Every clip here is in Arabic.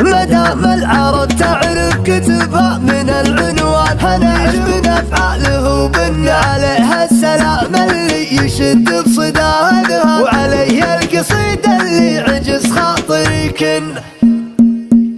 مدام العرب تعرف كتبها من العنوان، هنعش من افعاله وبنى عليها السلام اللي يشد بصداها، وعليه القصيد اللي عجز خاطري كن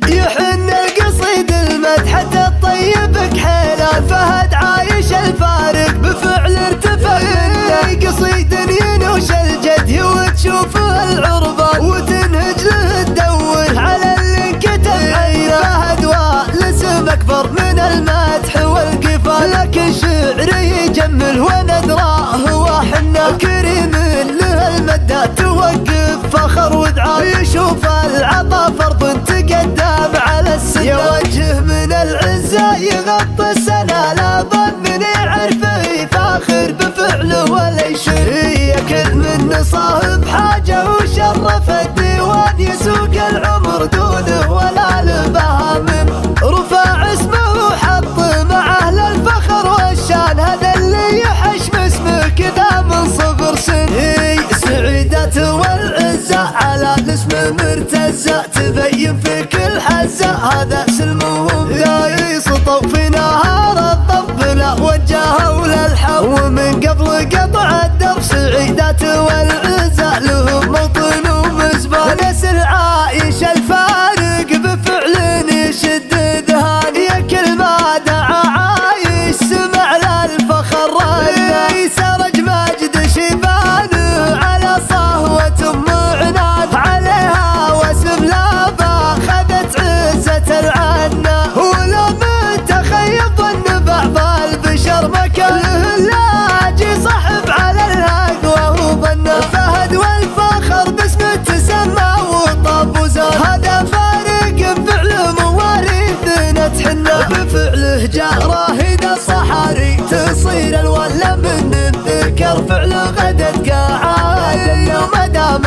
يحن القصيد المدحة الطيب كحيله. فهد عايش الفارق بفعل ارتفع منه، قصيد ينوش الجدي وتشوفه العربة وتنهج له تدور على اللي انكتب عينه. فهد والاسم اكبر من المدح والقفا، لكن شعره يجمل ونذراه وحنا كريم له المدة توقف فخر ودعاء، يشوف العطا فرض تقدم على السنة. يا وجه من العزة يغطي السنة، لا ظن يعرفه فاخر بفعله ولا يشر. يا كل من صاحب حاجة وشرف الديوان، يسوق العمر دونه ولا لبها من رفع اسمه وحط معه للفخر والشان. هذا اللي يحش باسمه كذا من صغر سن، سعيدته والعزة على الاسم مرتزة، تبين في كل حزة هذا سلمهم لا يسطوا. في نهار الضب لا وجهه للحو، ومن قبل قطع الدرب سعيدته والعزة لهم موطن ومزبان. نسل عايش الفارق بفعل يشد ذهان، يا كل ما دعا عايش سمع للفخر رد. سرج مجد شيبانه على صهوة معنان، عليها واسم لابا خذت عزة العنة. ولو من تخيل ظن بعض البشر مكانه، لاجي صحب على الهقوى وظنه. فهد والفخر باسمه تسمى وطاب وزاد، هذا فارق بفعله مواريثنا تحنه. بفعله جاء راهد الصحاري تصير الولا من الذكر، فعله غدت قاعد اليوم دام